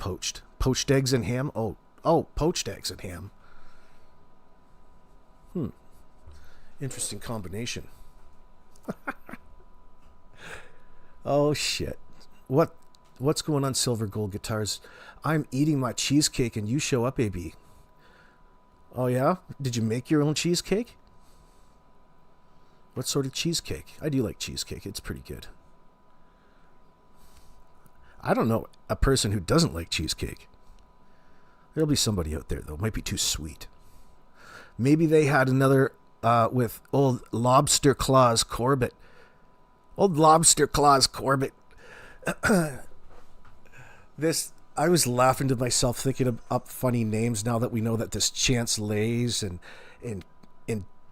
poached? Poached eggs and ham? Oh, poached eggs and ham. Interesting combination. Oh, shit. What's going on, Silver Gold Guitars? I'm eating my cheesecake and you show up, AB. Oh, yeah? Did you make your own cheesecake? What sort of cheesecake? I do like cheesecake. It's pretty good. I don't know a person who doesn't like cheesecake. There'll be somebody out there, though. It might be too sweet. Maybe they had another with old Lobster Claws Corbett. Old Lobster Claws Corbett. I was laughing to myself thinking up funny names now that we know that this Chance Lays and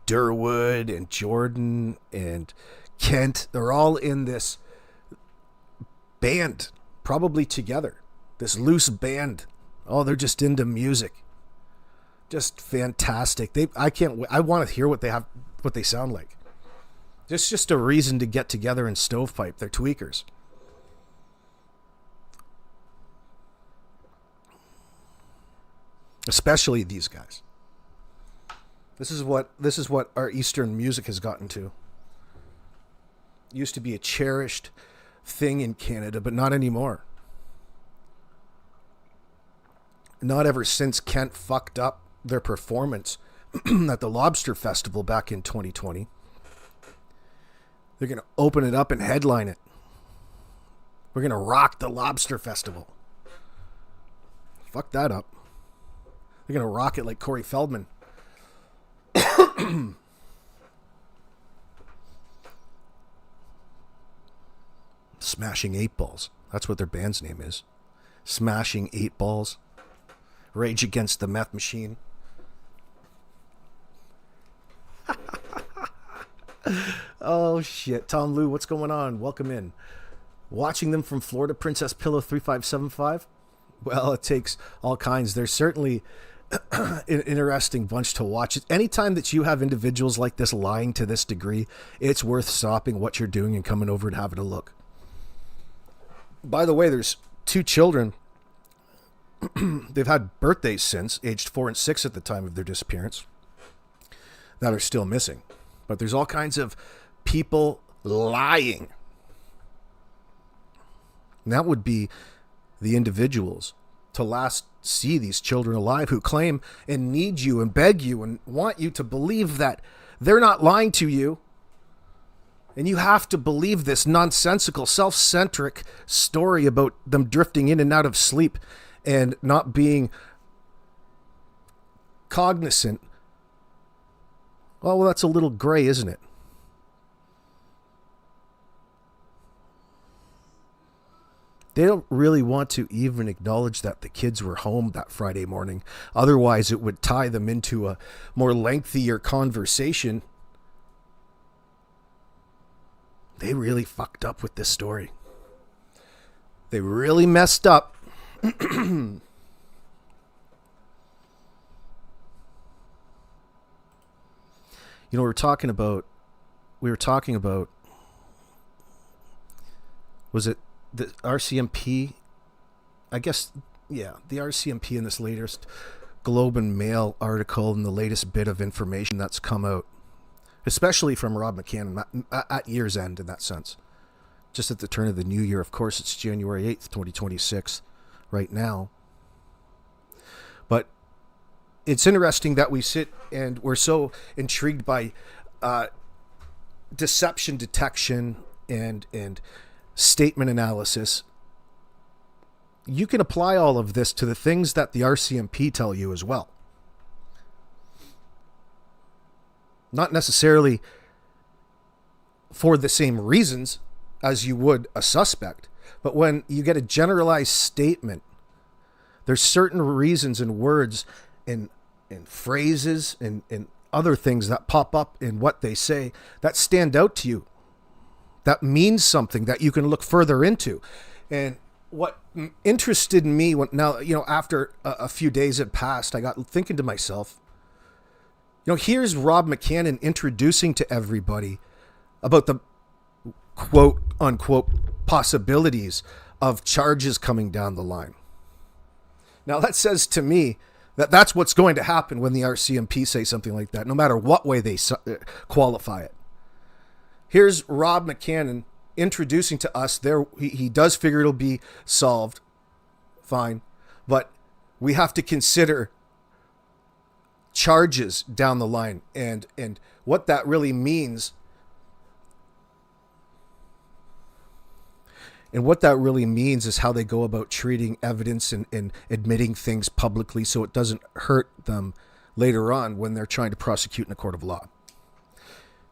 Derwood and Jordan and Kent, they're all in this band, probably together. This loose band. Oh, they're just into music. Just fantastic. I want to hear what they sound like. It's just a reason to get together and stovepipe. They're tweakers. Especially these guys. This is what our Eastern music has gotten to. It used to be a cherished thing in Canada, but not anymore. Not ever since Kent fucked up their performance at the Lobster Festival back in 2020. They're going to open it up and headline it. We're going to rock the Lobster Festival. Fuck that up. They're going to rock it like Corey Feldman. Smashing Eightballs. That's what their band's name is. Smashing Eightballs. Rage Against the Meth Machine. Oh, shit. Tom Lou, what's going on? Welcome in. Watching them from Florida, Princess Pillow 3575. Well, it takes all kinds. There's certainly an interesting bunch to watch. Anytime that you have individuals like this lying to this degree, it's worth stopping what you're doing and coming over and having a look. By the way, there's 2 children. They've had birthdays since, aged 4 and 6 at the time of their disappearance, that are still missing. But there's all kinds of people lying. And that would be the individuals to last see these children alive who claim and need you and beg you and want you to believe that they're not lying to you. And you have to believe this nonsensical, self-centric story about them drifting in and out of sleep and not being cognizant. Well, that's a little gray, isn't it? They don't really want to even acknowledge that the kids were home that Friday morning. Otherwise, it would tie them into a more lengthier conversation. They really fucked up with this story. They really messed up. You know, we were talking about, was it the RCMP? I guess, yeah, the RCMP in this latest Globe and Mail article and the latest bit of information that's come out, especially from Rob McCannon at year's end in that sense. Just at the turn of the new year. Of course, it's January 8th, 2026 right now. But it's interesting that we sit and we're so intrigued by deception detection and statement analysis. You can apply all of this to the things that the RCMP tell you as well. Not necessarily for the same reasons as you would a suspect, but when you get a generalized statement, there's certain reasons and words and phrases and other things that pop up in what they say that stand out to you, that means something that you can look further into. And what interested me now, after a few days had passed, I got thinking to myself, here's Rob McCannon introducing to everybody about the quote unquote possibilities of charges coming down the line. Now that says to me that that's what's going to happen when the RCMP say something like that, no matter what way they qualify it. Here's Rob McCannon introducing to us there. He does figure it'll be solved. Fine. But we have to consider charges down the line and what that really means. And what that really means is how they go about treating evidence and admitting things publicly so it doesn't hurt them later on when they're trying to prosecute in a court of law.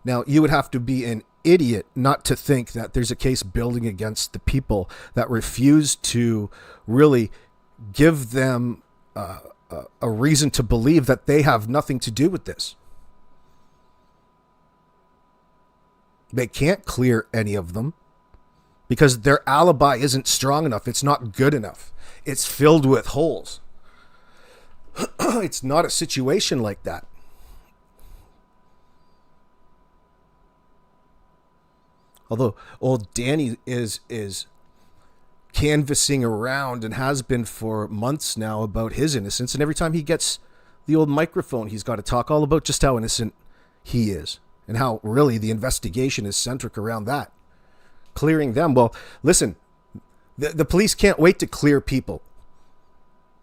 Now, you would have to be an idiot not to think that there's a case building against the people that refuse to really give them a reason to believe that they have nothing to do with this. They can't clear any of them because their alibi isn't strong enough. It's not good enough. It's filled with holes. It's not a situation like that. Although old Danny is canvassing around and has been for months now about his innocence. And every time he gets the old microphone, he's got to talk all about just how innocent he is and how really the investigation is centric around that. Clearing them. Well, listen, the police can't wait to clear people.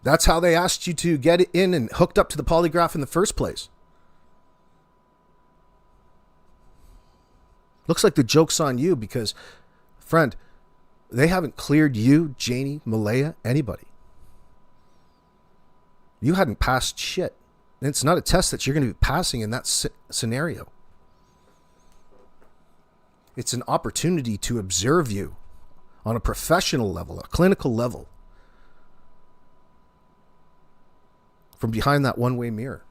That's how they asked you to get in and hooked up to the polygraph in the first place. Looks like the joke's on you because, friend, they haven't cleared you, Janie, Malaya, anybody. You hadn't passed shit. And it's not a test that you're going to be passing in that scenario. It's an opportunity to observe you on a professional level, a clinical level, from behind that one-way mirror.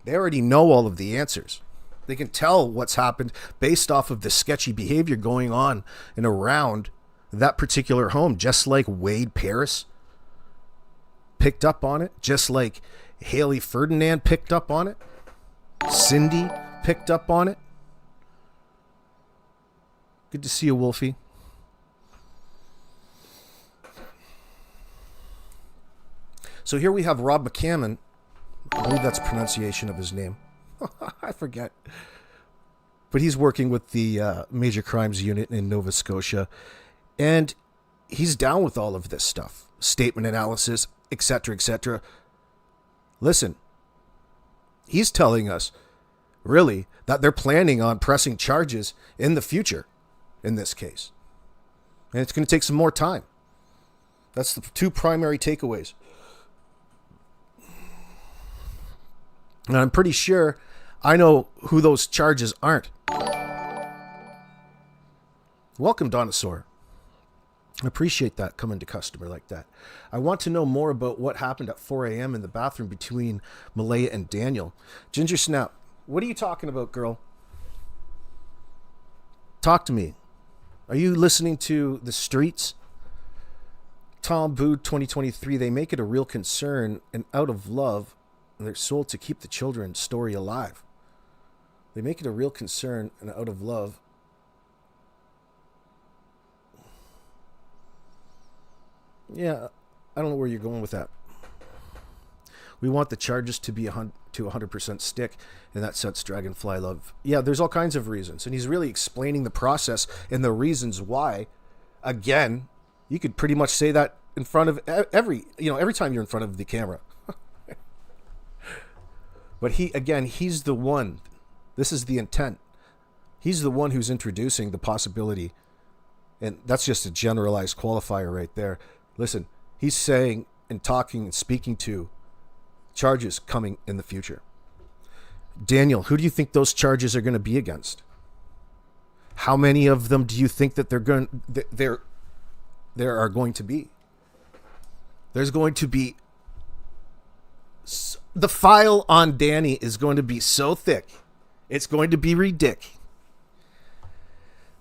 They already know all of the answers. They can tell what's happened based off of the sketchy behavior going on and around that particular home, just like Wade Paris picked up on it, just like Haley Ferdinand picked up on it, Cindy picked up on it. Good to see you, Wolfie. So here we have Rob McCannon. I believe that's pronunciation of his name. I forget. But he's working with the Major Crimes Unit in Nova Scotia. And he's down with all of this stuff. Statement analysis, etc., etc. Listen, he's telling us, really, that they're planning on pressing charges in the future in this case. And it's going to take some more time. That's the two primary takeaways. And I'm pretty sure I know who those charges aren't. Welcome, Dinosaur. I appreciate that coming to customer like that. I want to know more about what happened at 4 a.m. in the bathroom between Malaya and Daniel. Ginger Snap, what are you talking about, girl? Talk to me. Are you listening to the streets? Tom Bood 2023, they make it a real concern and out of love, and they're sold to keep the children's story alive. They make it a real concern and out of love. Yeah, I don't know where you're going with that. We want the charges to be to 100% stick, and that sets Dragonfly Love. Yeah, there's all kinds of reasons, and he's really explaining the process and the reasons why. Again, you could pretty much say that in front of every time you're in front of the camera. But he's the one. This is the intent. He's the one who's introducing the possibility, and that's just a generalized qualifier right there. Listen, he's saying and talking and speaking to charges coming in the future. Daniel, who do you think those charges are going to be against? How many of them do you think that there are going to be? There's going to be the file on Danny is going to be so thick. It's going to be ridiculous.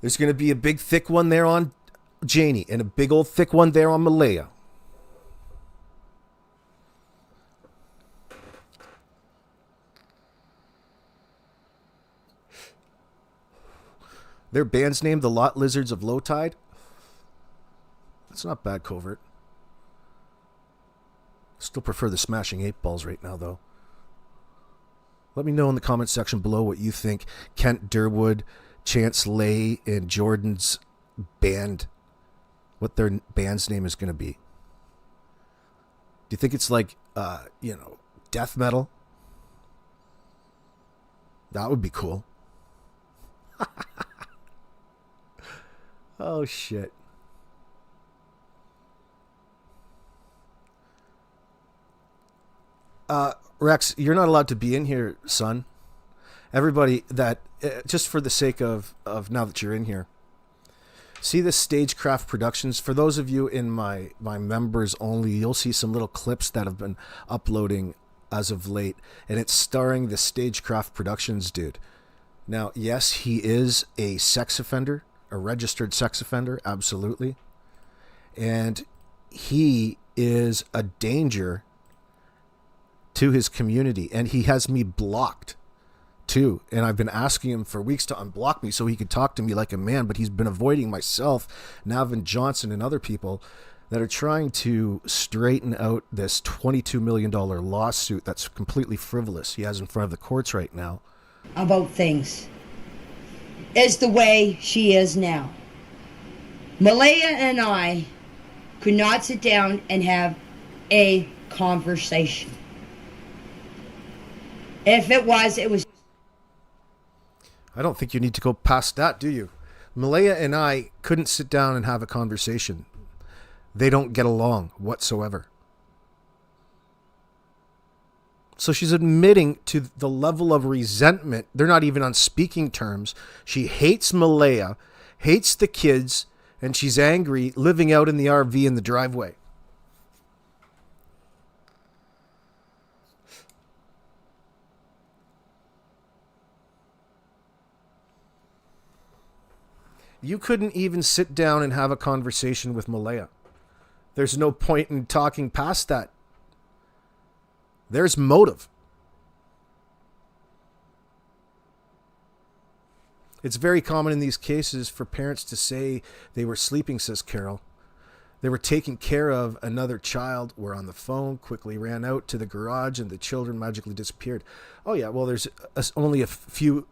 There's going to be a big thick one there on Janie and a big old thick one there on Malaya. Their band's name, the Lot Lizards of Low Tide. That's not bad, Covert. Still prefer the smashing 8-balls right now, though. Let me know in the comment section below what you think Kent Derwood, Chance Lay, and Jordan's band, what their band's name is going to be. Do you think it's like, death metal? That would be cool. Oh, shit. Rex, you're not allowed to be in here, son. Everybody that, just for the sake of now that you're in here, see the Stagecraft Productions. For those of you in my members only, you'll see some little clips that have been uploading as of late, and it's starring the Stagecraft Productions dude. Now, yes, he is a sex offender, a registered sex offender, absolutely. And he is a danger to his community, and he has me blocked too, and I've been asking him for weeks to unblock me so he could talk to me like a man, but he's been avoiding myself, Navin Johnson, and other people that are trying to straighten out this $22 million lawsuit that's completely frivolous he has in front of the courts right now. About things is the way she is now. Malaya and I could not sit down and have a conversation. If it was, it was. I don't think you need to go past that, do you? Malaya and I couldn't sit down and have a conversation. They don't get along whatsoever. So she's admitting to the level of resentment. They're not even on speaking terms. She hates Malaya, hates the kids, and she's angry living out in the RV in the driveway. You couldn't even sit down and have a conversation with Malaya. There's no point in talking past that. There's motive. It's very common in these cases for parents to say they were sleeping, says Carol. They were taking care of another child, were on the phone, quickly ran out to the garage, and the children magically disappeared. Oh yeah, well there's only a few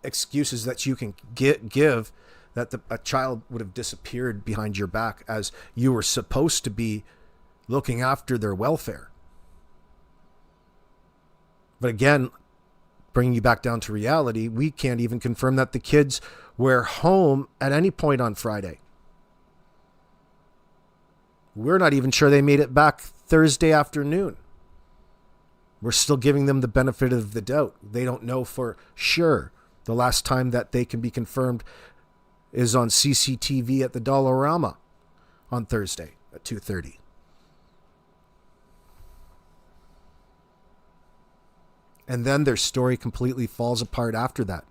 excuses that you can give that a child would have disappeared behind your back as you were supposed to be looking after their welfare. But again, bringing you back down to reality, we can't even confirm that the kids were home at any point on Friday. We're not even sure they made it back Thursday afternoon. We're still giving them the benefit of the doubt. They don't know for sure. The last time that they can be confirmed is on CCTV at the Dollarama on Thursday at 2:30. And then their story completely falls apart after that.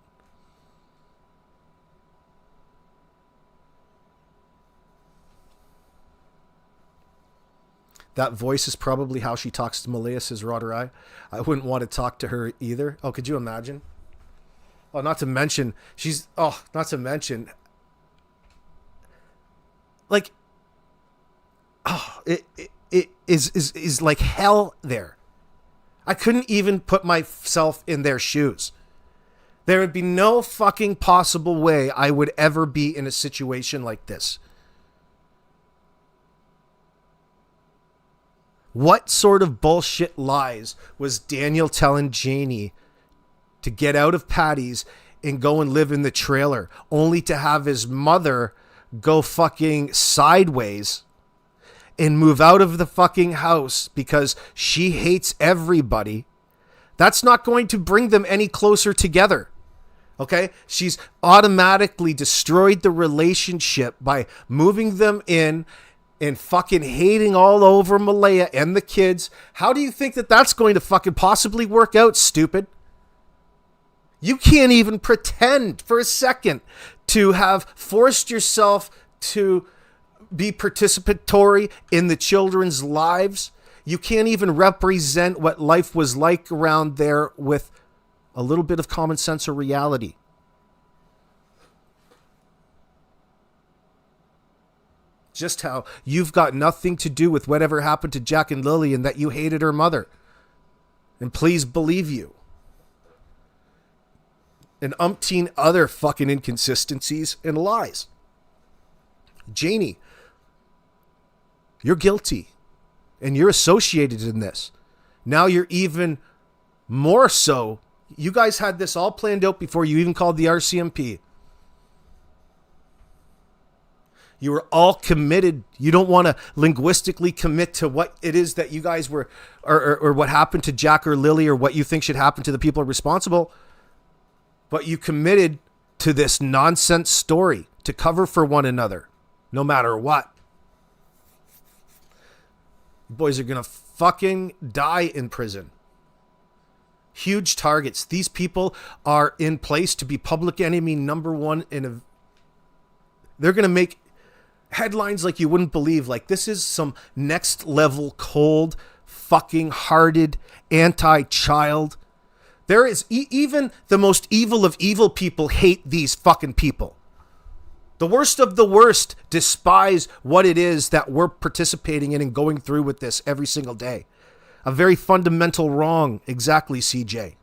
That voice is probably how she talks to Malaya, says Roderai. I wouldn't want to talk to her either. Oh, could you imagine? Oh, not to mention, like, oh, it is like hell there. I couldn't even put myself in their shoes. There would be no fucking possible way I would ever be in a situation like this. What sort of bullshit lies was Daniel telling Janie to get out of Patty's and go and live in the trailer, only to have his mother go fucking sideways and move out of the fucking house because she hates everybody? That's not going to bring them any closer together. Okay? She's automatically destroyed the relationship by moving them in and fucking hating all over Malaya and the kids. How do you think that that's going to fucking possibly work out, stupid? You can't even pretend for a second to have forced yourself to be participatory in the children's lives. You can't even represent what life was like around there with a little bit of common sense or reality. just how you've got nothing to do with whatever happened to Jack and Lily and that you hated her mother. And please believe you. And umpteen other fucking inconsistencies and lies. Janie, you're guilty. And you're associated in this. Now you're even more so. You guys had this all planned out before you even called the RCMP. You were all committed. You don't want to linguistically commit to what it is that you guys were, or what happened to Jack or Lily, or what you think should happen to the people responsible. But you committed to this nonsense story to cover for one another, no matter what. You boys are going to fucking die in prison. Huge targets. These people are in place to be public enemy number one. They're going to make headlines like you wouldn't believe. Like, this is some next level cold fucking hearted anti-child. There is even the most evil of evil people hate these fucking people. The worst of the worst despise what it is that we're participating in and going through with this every single day. A very fundamental wrong. Exactly, CJ.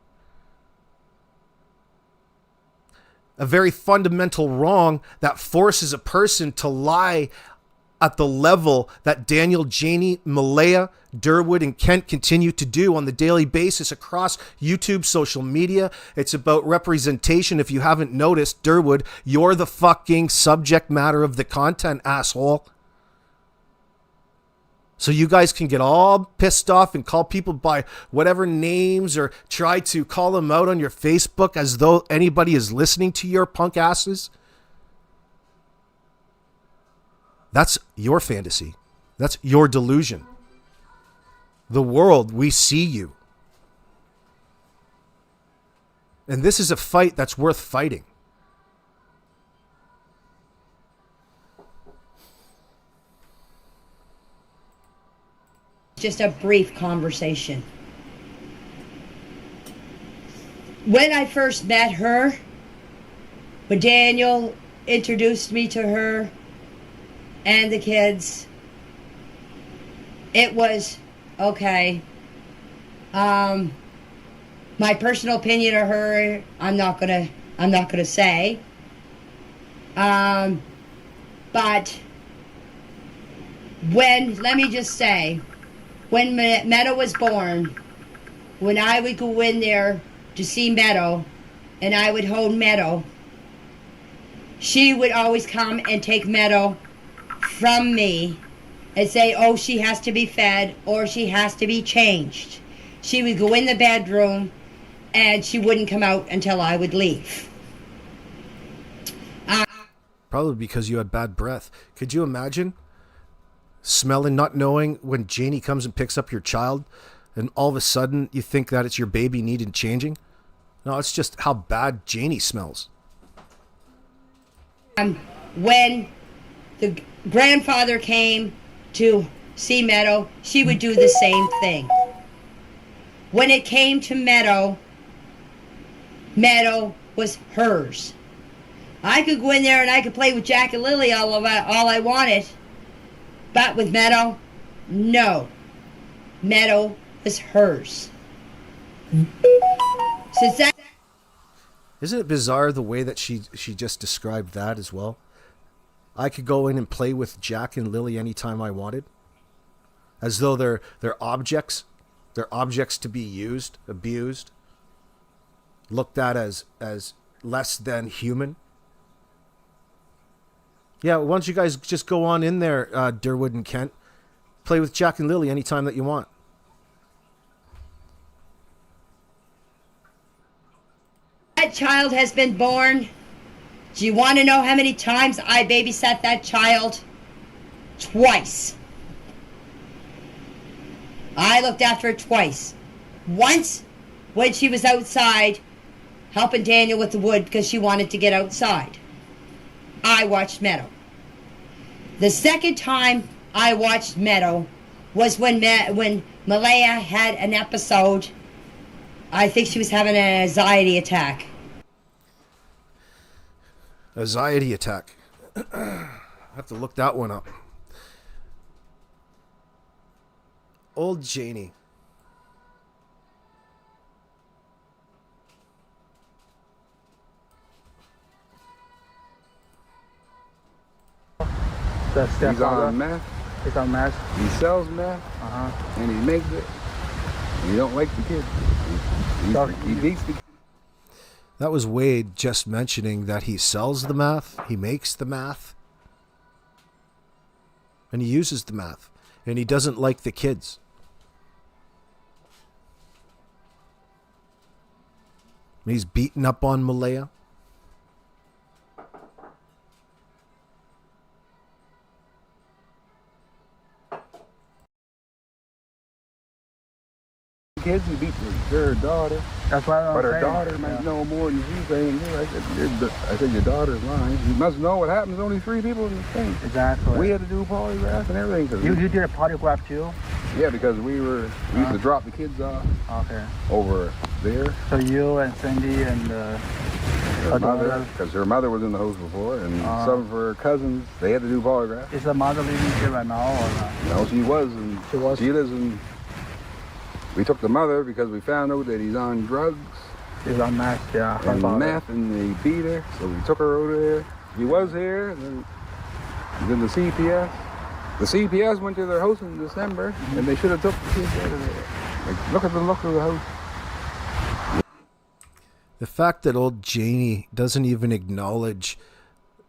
A very fundamental wrong that forces a person to lie at the level that Danny-Janie-Malaya, Derwood, and Kent continue to do on the daily basis across YouTube, social media. It's about representation. If you haven't noticed, Derwood, you're the fucking subject matter of the content, asshole. So you guys can get all pissed off and call people by whatever names or try to call them out on your Facebook as though anybody is listening to your punk asses. That's your fantasy. That's your delusion. The world, we see you. And this is a fight that's worth fighting. Just a brief conversation. When I first met her, when Daniel introduced me to her and the kids, it was okay. My personal opinion of her, I'm not gonna say. But let me just say, when Meadow was born, when I would go in there to see Meadow, and I would hold Meadow, she would always come and take Meadow from me and say, oh, she has to be fed or she has to be changed. She would go in the bedroom and she wouldn't come out until I would leave. Probably because you had bad breath. Could you imagine smelling, not knowing when Janie comes and picks up your child and all of a sudden you think that it's your baby needing changing? No, it's just how bad Janie smells. When the grandfather came to see Meadow, she would do the same thing. When it came to Meadow, Meadow was hers. I could go in there and I could play with Jack and Lily all I wanted. But with Meadow, no. Meadow was hers. Since that... Isn't it bizarre the way that she just described that as well? I could go in and play with Jack and Lily anytime I wanted. As though they're objects. They're objects to be used, abused, looked at as less than human. Yeah, why don't you guys just go on in there, Derwood and Kent. Play with Jack and Lily anytime that you want. That child has been born. Do you want to know how many times I babysat that child? Twice. I looked after her twice. Once when she was outside helping Daniel with the wood because she wanted to get outside. I watched Meadow. The second time I watched Meadow was when Malaya had an episode. I think she was having an anxiety attack. Anxiety attack. I have to look that one up. Old Janie. He's on meth. He's on meth. He sells meth. And he makes it. And he don't like the kids. He beats the kids. That was Wade just mentioning that he sells the meth, he makes the meth, and he uses the meth, and he doesn't like the kids. He's beating up on Malaya. Kids, he beat their daughter. That's what I'm But her saying. daughter might know more than she's saying. I said, your daughter's lying. You must know what happens. Only 3 people in the thing. Exactly. We had to do polygraph and everything. You did a polygraph too? Yeah, because we used to drop the kids off over there. So you and Cindy and her mother, because her mother was in the house before, and some of her cousins, they had to do polygraph. Is the mother living here right now or not? No, she was. And she lives in... We took the mother because we found out that he's on drugs. He's on meth, yeah. And meth, and they beat her. So we took her over there. He was here, and then the CPS. The CPS went to their house in December, and they should have took the kids out of there. Like, look at the look of the house. The fact that old Janie doesn't even acknowledge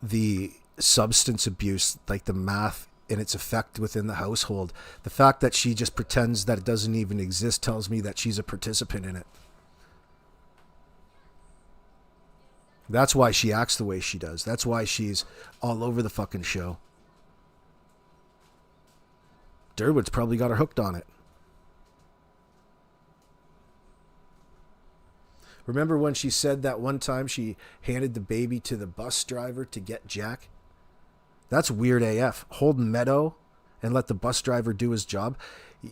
the substance abuse, like the meth, and its effect within the household. The fact that she just pretends that it doesn't even exist tells me that she's a participant in it. That's why she acts the way she does. That's why she's all over the fucking show. Derwood's probably got her hooked on it. Remember when she said that one time she handed the baby to the bus driver to get Jack? That's weird AF. Hold Meadow and let the bus driver do his job.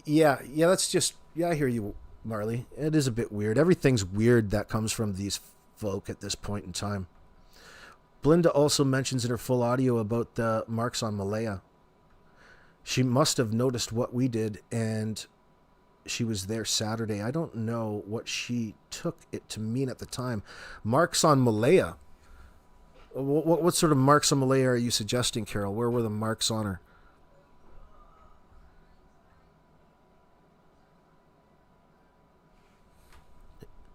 Yeah, that's just... Yeah, I hear you, Marley. It is a bit weird. Everything's weird that comes from these folk at this point in time. Belinda also mentions in her full audio about the marks on Malaya. She must have noticed what we did, and she was there Saturday. I don't know what she took it to mean at the time. Marks on Malaya. What sort of marks on Malaya are you suggesting, Carol? Where were the marks on her?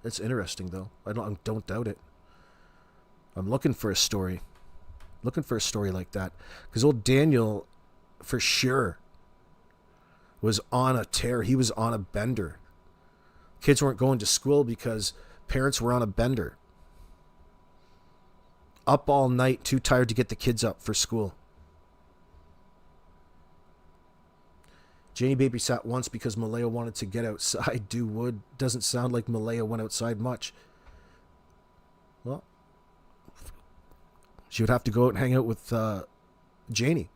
It's interesting, though. I don't doubt it. I'm looking for a story. Looking for a story like that. Because old Daniel, for sure, was on a tear. He was on a bender. Kids weren't going to school because parents were on a bender. Up all night, too tired to get the kids up for school. Janie babysat once because Malaya wanted to get outside, do wood. Doesn't sound like Malaya went outside much. Well, she would have to go out and hang out with Janie.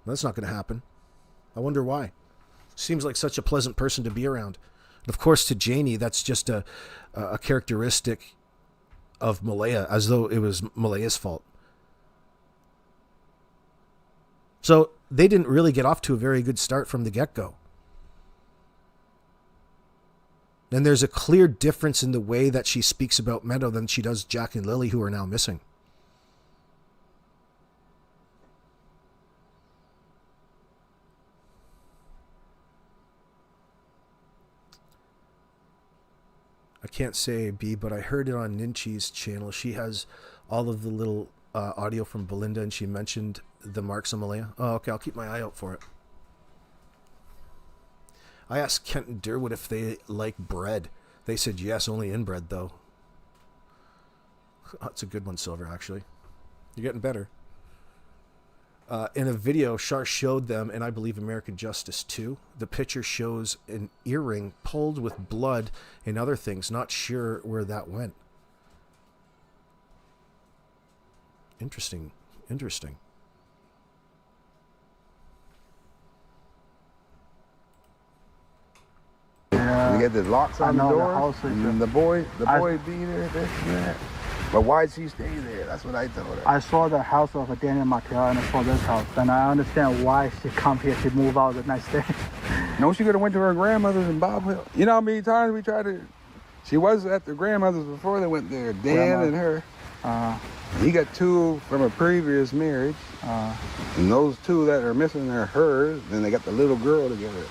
That's not going to happen. I wonder why. Seems like such a pleasant person to be around. And of course, to Janie, that's just a characteristic of Malaya, as though it was Malaya's fault. So they didn't really get off to a very good start from the get-go. And there's a clear difference in the way that she speaks about Meadow than she does Jack and Lily, who are now missing. I can't say B, but I heard it on Ninchi's channel. She has all of the little audio from Belinda, and she mentioned the marks on Malaya. Oh, okay, I'll keep my eye out for it. I asked Kent and Derwood if they like bread. They said yes, only inbred, though. Oh, that's a good one, Silver, actually. You're getting better. In a video, Shar showed them, and I believe American Justice too, the picture shows an earring pulled with blood and other things. Not sure where that went. Interesting. Interesting. You get the locks on the door, and the boy beat her, this and that. But why'd she stay there? That's what I told her. I saw the house of Danny-Janie-Malaya and I saw this house. And I understand why she come here. She moved out the next day. No, she could have went to her grandmother's in Bob Hill. You know how many times we tried to... She was at the grandmother's before they went there. Dan Grandma. and her. Uh, He got 2 from a previous marriage. And those 2 that are missing are hers. Then they got the little girl together.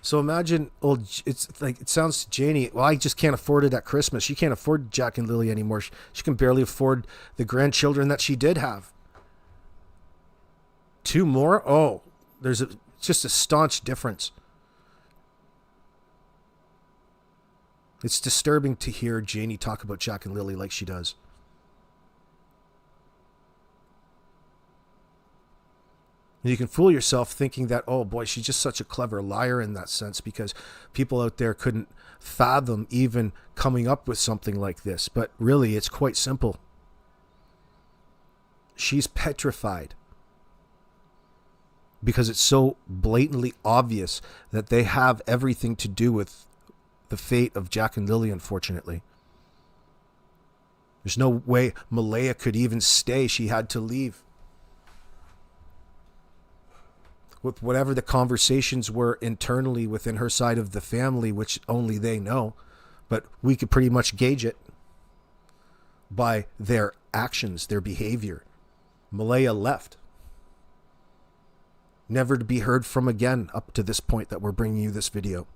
So imagine, it's like, it sounds to Janie, well, I just can't afford it at Christmas. She can't afford Jack and Lily anymore. She can barely afford the grandchildren that she did have. 2 more? Oh, there's just a staunch difference. It's disturbing to hear Janie talk about Jack and Lily like she does. You can fool yourself thinking that, oh boy, she's just such a clever liar in that sense, because people out there couldn't fathom even coming up with something like this. But really, it's quite simple. She's petrified because it's so blatantly obvious that they have everything to do with the fate of Jack and Lily, unfortunately. There's no way Malaya could even stay. She had to leave. With whatever the conversations were internally within her side of the family, which only they know, but we could pretty much gauge it by their actions, their behavior. Malaya left, never to be heard from again up to this point that we're bringing you this video.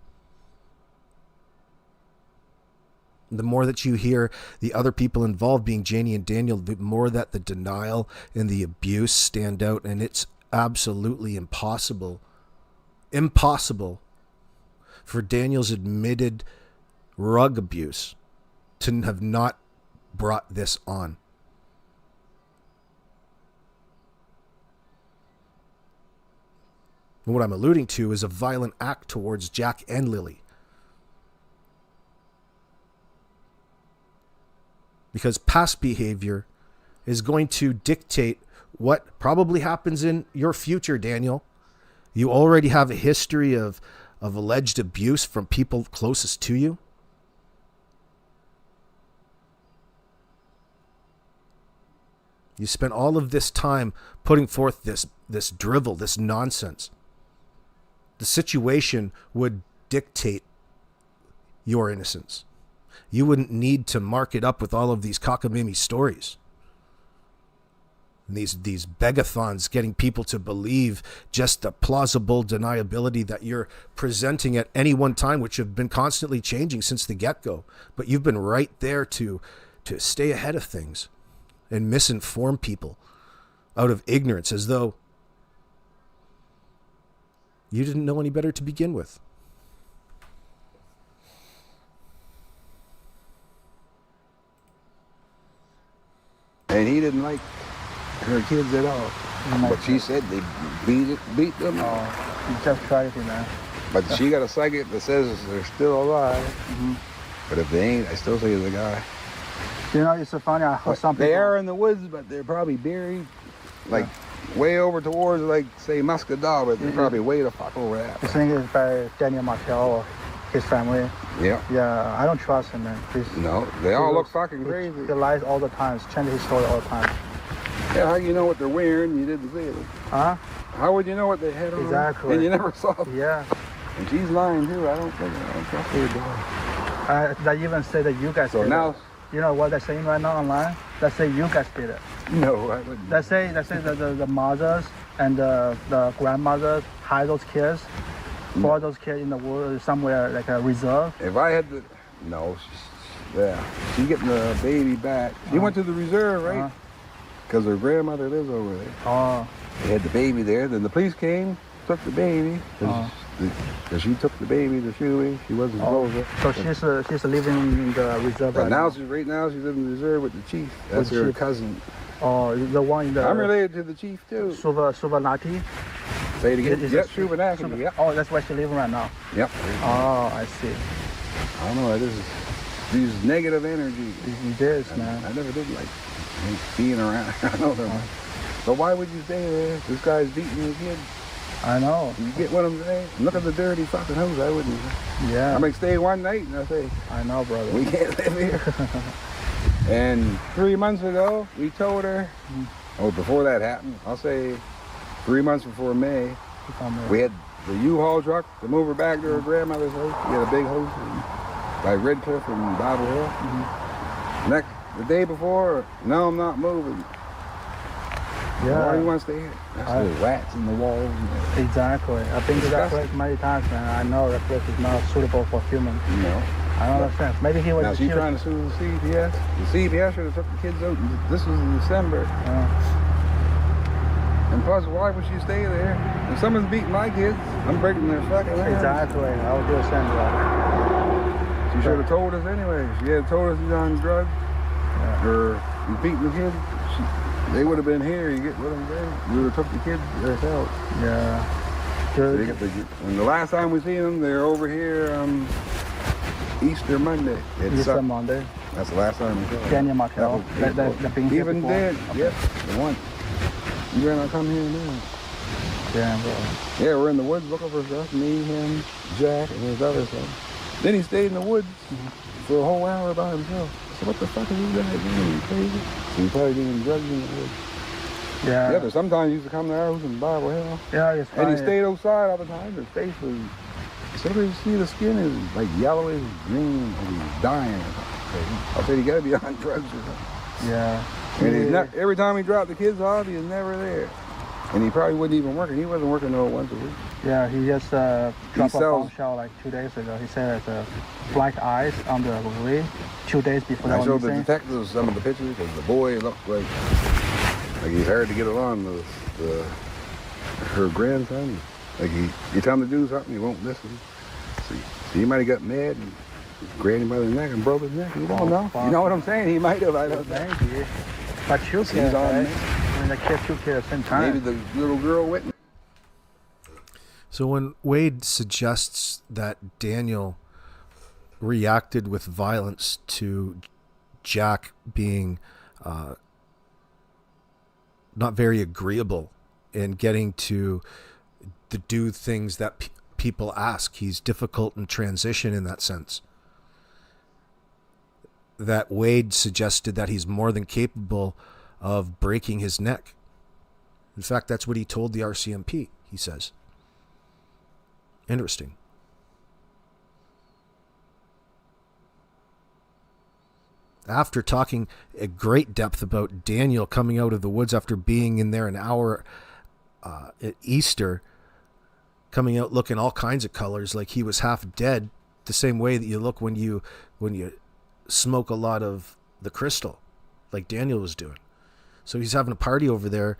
The more that you hear the other people involved, being Janie and Daniel, the more that the denial and the abuse stand out, and it's absolutely impossible for Daniel's admitted rug abuse to have not brought this on. And what I'm alluding to is a violent act towards Jack and Lily. Because past behavior is going to dictate what probably happens in your future, Daniel. You already have a history of alleged abuse from people closest to you. You spent all of this time putting forth this drivel, this nonsense. The situation would dictate your innocence. You wouldn't need to mark it up with all of these cockamamie stories. And these begathons getting people to believe just the plausible deniability that you're presenting at any one time, which have been constantly changing since the get-go. But you've been right there to stay ahead of things and misinform people out of ignorance, as though you didn't know any better to begin with. And he didn't like her kids at all. But she said they beat them. Oh, you just tried it, man. But she got a psychic that says they're still alive. But if they ain't, I still say the guy. You know, it's so funny. I heard some people. They are in the woods, but they're probably buried, like way over towards, like say Muscadal, but they're probably way the fuck over that. The thing is by Danny-Malaya or his family. Yeah. Yeah, I don't trust him, man. No, they all look fucking crazy. He lies all the time. Change his story all the time. Yeah, how you know what they're wearing? You didn't see it. Huh? How would you know what they had on? Exactly. And you never saw them. Yeah. And she's lying too. I don't trust her dog. They even say that you guys So did now, it. You know what they're saying right now online? They say you guys did it. no, I wouldn't. They say the mothers and the grandmothers hide those kids, for those kids in the woods somewhere like a reserve. If I had to, no, she's getting the baby back. She went to the reserve, right? Because her grandmother lives over there. Oh. They had the baby there. Then the police came, took the baby. Because she took the baby to Shuey. She wasn't supposed to. So she's living in the reserve right now. She's living in the reserve with the chief. That's her cousin. Oh, the one in the... I'm related to the chief too. Suvanati? Say it again. Yep, Suvanati. Yep. Oh, that's where she's living right now. Yep. Oh, I see. I don't know. This is these negative energies. It is, man. I never did like being around. I know them. But why would you stay there? This guy's beating his kid. I know. You get one of them today? Look at the dirty fucking house. I wouldn't. Yeah. I might stay one night and I say, I know, brother. We can't live here. And 3 months ago, we told her, before that happened, I'll say 3 months before May, He told me. We had the U-Haul truck to move her back to her grandmother's house. We had a big house by Red Cliff and Bible Hill. The day before, no, I'm not moving. Yeah. Why do you want to stay here? There's rats in the walls. Exactly. I've been to that place many times, man. I know that place is not suitable for humans. No. I don't understand. Maybe he was. Now she's trying to sue the CPS. The CPS should have took the kids out. This was in December. And plus, why would she stay there? If someone's beating my kids, I'm breaking their fucking ass. Exactly. I would do the same, bro. She should have told us anyway. She had told us he's on drugs or he's beating the kids. They would have been here. You get what I'm saying? We would have took the kids ourselves. Yeah. So and the last time we seen them, they're over here Easter Monday. Easter Monday. That's the last time we saw them. Danny-Janie-Malaya. Even dead. Yep. The one. You better not come here now. Yeah, bro. Yeah, we're in the woods looking for stuff. Me, him, Jack, and his other son. Then he stayed in the woods for a whole hour by himself. So what the fuck are you guys doing? You crazy? He probably doing drugs in the woods. Yeah. Yeah, but sometimes he used to come to our house and Bible Hill. Yeah, it's funny. And he stayed outside all the time. His face was, somebody see the skin is like yellowish green and he's dying. I said, he gotta be on drugs or something. Yeah. And he's not, every time he dropped the kids off, he's never there. And he probably wasn't even working. He wasn't working no once a week. Yeah, he just dropped a bombshell like 2 days ago. He said there's black eyes on the roof 2 days before that. I showed the detectives some of the pictures because the boy looked like he's hard to get along with her grandson. Like you tell him to do something, he won't listen. So he might have got mad and grabbed him by the neck and broke his neck. You don't know. You know what I'm saying? He might have. I don't know. Maybe. But you He's on me. And the kid, 2 kids at the same time. Maybe the little girl went. So when Wade suggests that Daniel reacted with violence to Jack being not very agreeable in getting to do things that people ask, he's difficult in transition in that sense. That Wade suggested that he's more than capable of breaking his neck. In fact, that's what he told the RCMP, he says. Interesting. After talking at great depth about Daniel coming out of the woods after being in there an hour at Easter, coming out looking all kinds of colors like he was half dead, the same way that you look when you smoke a lot of the crystal, like Daniel was doing. So he's having a party over there